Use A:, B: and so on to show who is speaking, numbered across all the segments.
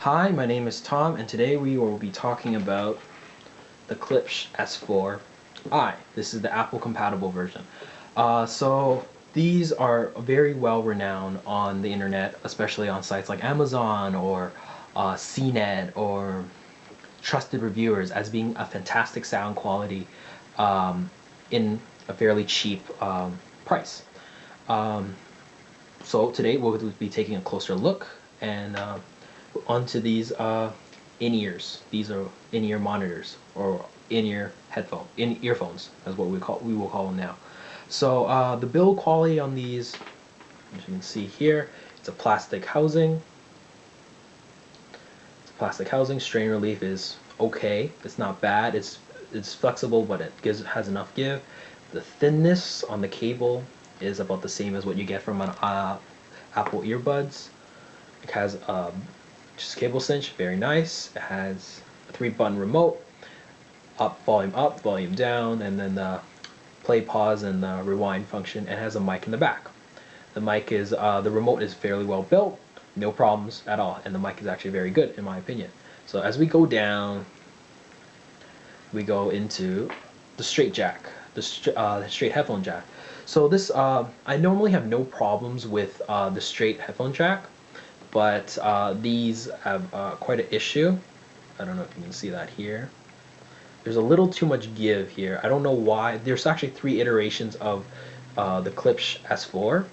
A: Hi, my name is Tom, and today we will be talking about the Klipsch S4i. This is the Apple compatible version. So these are very well renowned on the internet, especially on sites like Amazon or CNET or trusted reviewers as being a fantastic sound quality in a fairly cheap price. Um, so today we'll be taking a closer look and onto these in-ears. These are in-ear monitors or in-ear earphones, as what we will call them now. So the build quality on these, as you can see here, it's a plastic housing. It's plastic housing. Strain relief is okay. It's not bad. It's flexible, but has enough give. The thinness on the cable is about the same as what you get from an Apple earbuds. It has just cable cinch, very nice. It has a 3-button remote, up, volume down, and then the play, pause, and the rewind function. It has a mic in the back. The mic is the remote is fairly well built, no problems at all, and the mic is actually very good in my opinion. So as we go down, we go into the straight jack, the straight headphone jack. So this I normally have no problems with the straight headphone jack, but these have quite an issue. I don't know if you can see that here. There's a little too much give here. I don't know why. There's actually 3 iterations of the Klipsch S4,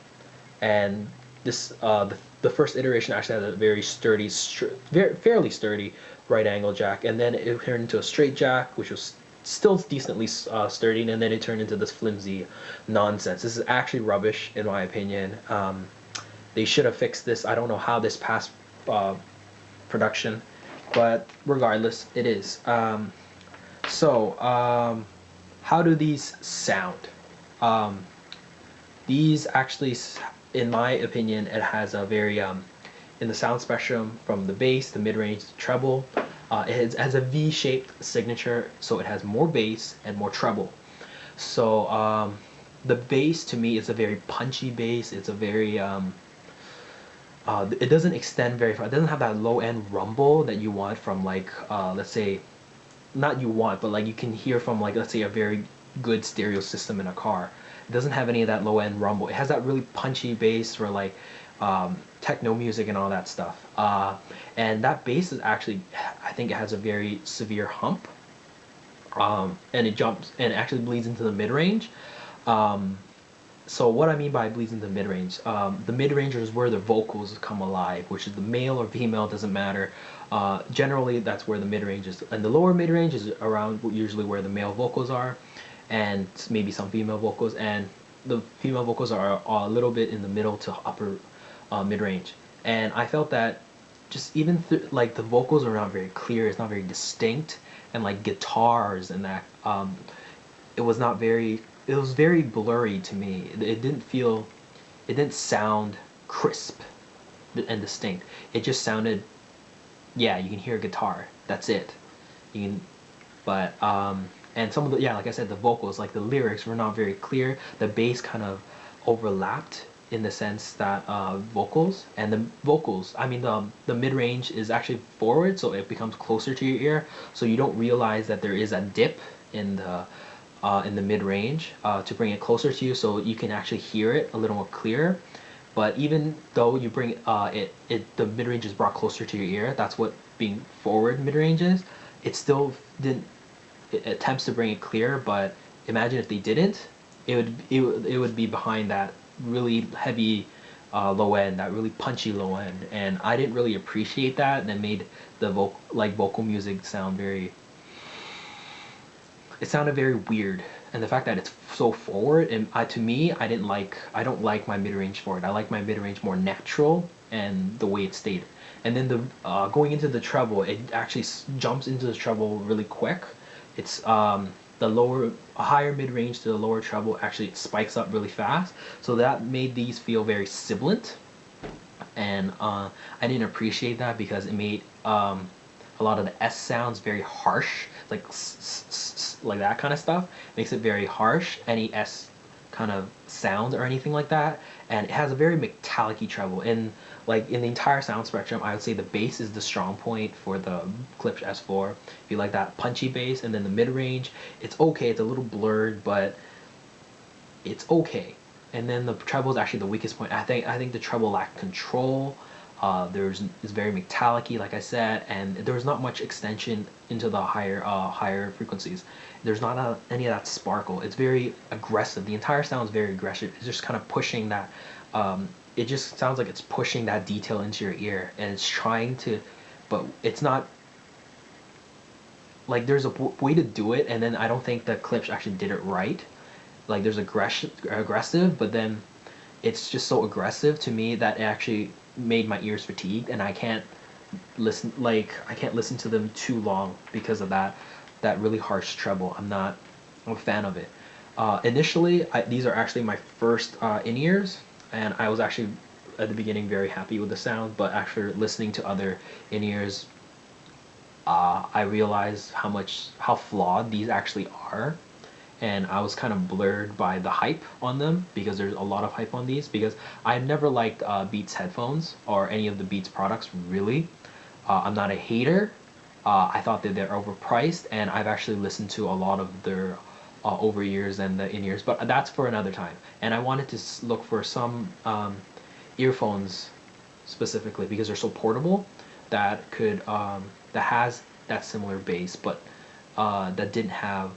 A: and this the first iteration actually had a very sturdy, fairly sturdy right angle jack, and then it turned into a straight jack, which was still decently sturdy, and then it turned into this flimsy nonsense. This is actually rubbish in my opinion. They should have fixed this. I don't know how this passed production, but regardless, it is. How do these sound? These actually, in my opinion, it has a very in the sound spectrum from the bass, the mid-range, the treble. It has a V-shaped signature, so it has more bass and more treble. So the bass to me is a very punchy bass. It's a very it doesn't extend very far. It doesn't have that low end rumble that you want from like let's say, not you want, but like you can hear from like, let's say, a very good stereo system in a car. It doesn't have any of that low end rumble. It has that really punchy bass for like techno music and all that stuff. And that bass is actually, I think it has a very severe hump. And it jumps and it actually bleeds into the mid range. So what I mean by bleeds into mid-range, the mid-range is where the vocals come alive, which is the male or female, doesn't matter. Generally, that's where the mid-range is, and the lower mid-range is around usually where the male vocals are, and maybe some female vocals, and the female vocals are a little bit in the middle to upper mid-range. And I felt that just even like the vocals are not very clear, it's not very distinct, and like guitars and that, it was not very, it was very blurry to me. It didn't sound crisp and distinct. It just sounded, yeah, you can hear a guitar. That's it. You can, but and some of the, yeah, like I said, the vocals, like the lyrics were not very clear. The bass kind of overlapped in the sense that vocals and the vocals, I mean the mid-range is actually forward, so it becomes closer to your ear, so you don't realize that there is a dip in the mid-range to bring it closer to you, so you can actually hear it a little more clear. But even though you bring the mid-range is brought closer to your ear, that's what being forward mid-range is. It still didn't, it attempts to bring it clear, but imagine if they didn't, it would be behind that really heavy low end, that really punchy low end, and I didn't really appreciate that, and it made the vocal music sound very, it sounded very weird. And the fact that it's so forward, and to me, I don't like my mid-range forward. I like my mid-range more natural and the way it stayed. And then the going into the treble, it actually jumps into the treble really quick. It's the higher mid-range to the lower treble actually spikes up really fast, so that made these feel very sibilant, and I didn't appreciate that because it made a lot of the S sounds very harsh, like like that kind of stuff. Makes it very harsh, any S kind of sounds or anything like that, and it has a very metallic-y treble. And like in the entire sound spectrum, I would say the bass is the strong point for the Klipsch S4. If you like that punchy bass, and then the mid range, it's okay. It's a little blurred, but it's okay. And then the treble is actually the weakest point. I think the treble lacked control. It's very metallic-y, like I said, and there's not much extension into the higher frequencies. There's not any of that sparkle. It's very aggressive. The entire sound is very aggressive. It's just kind of pushing that. It just sounds like it's pushing that detail into your ear, and it's trying to, but it's not. Like there's a way to do it, and then I don't think the Klipsch actually did it right. Like there's aggressive, but then it's just so aggressive to me that it actually made my ears fatigued, and I can't listen to them too long because of that really harsh treble. I'm a fan of it. Initially, these are actually my first in-ears, and I was actually at the beginning very happy with the sound, but after listening to other in-ears, I realized how flawed these actually are, and I was kind of blurred by the hype on them, because there's a lot of hype on these, because I never liked Beats headphones or any of the Beats products really. I'm not a hater. I thought that they're overpriced, and I've actually listened to a lot of their over ears and the in ears, but that's for another time. And I wanted to look for some earphones specifically because they're so portable, that that has that similar bass, but that didn't have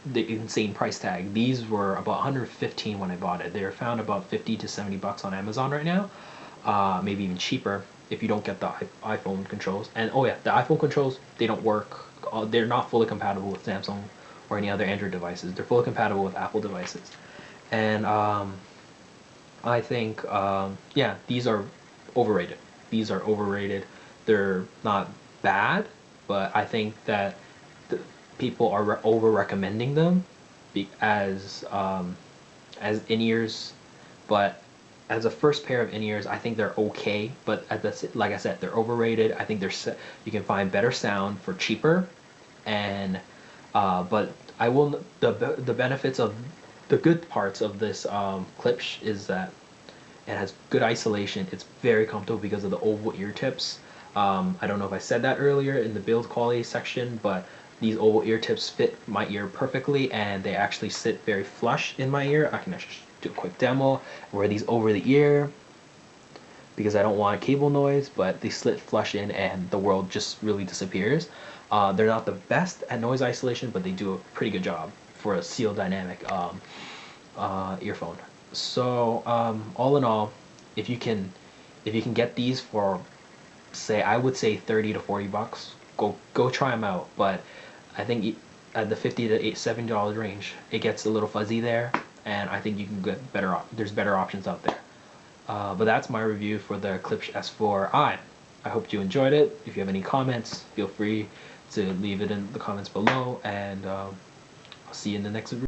A: the insane price tag. These were about 115 when I bought it. They're found about 50 to 70 bucks on Amazon right now, maybe even cheaper if you don't get the iPhone controls. And oh yeah, the iPhone controls, they don't work. They're not fully compatible with Samsung or any other Android devices. They're fully compatible with Apple devices. And I think yeah, these are overrated. These are overrated. They're not bad, but I think that people are over recommending them as in-ears, but as a first pair of in-ears, I think they're okay. But like I said, they're overrated. I think you can find better sound for cheaper, and but I will the benefits of the good parts of this Klipsch is that it has good isolation. It's very comfortable because of the oval ear tips. I don't know if I said that earlier in the build quality section, but these oval ear tips fit my ear perfectly, and they actually sit very flush in my ear. I can actually do a quick demo. Wear these over the ear because I don't want cable noise, but they slit flush in and the world just really disappears. They're not the best at noise isolation, but they do a pretty good job for a Seal Dynamic earphone. So all in all, if you can get these for, say, I would say 30 to 40 bucks, go try them out. But I think at the 50 to $70 range, it gets a little fuzzy there, and I think you can get there's better options out there. But that's my review for the Klipsch S4i. I hope you enjoyed it. If you have any comments, feel free to leave it in the comments below, and I'll see you in the next review.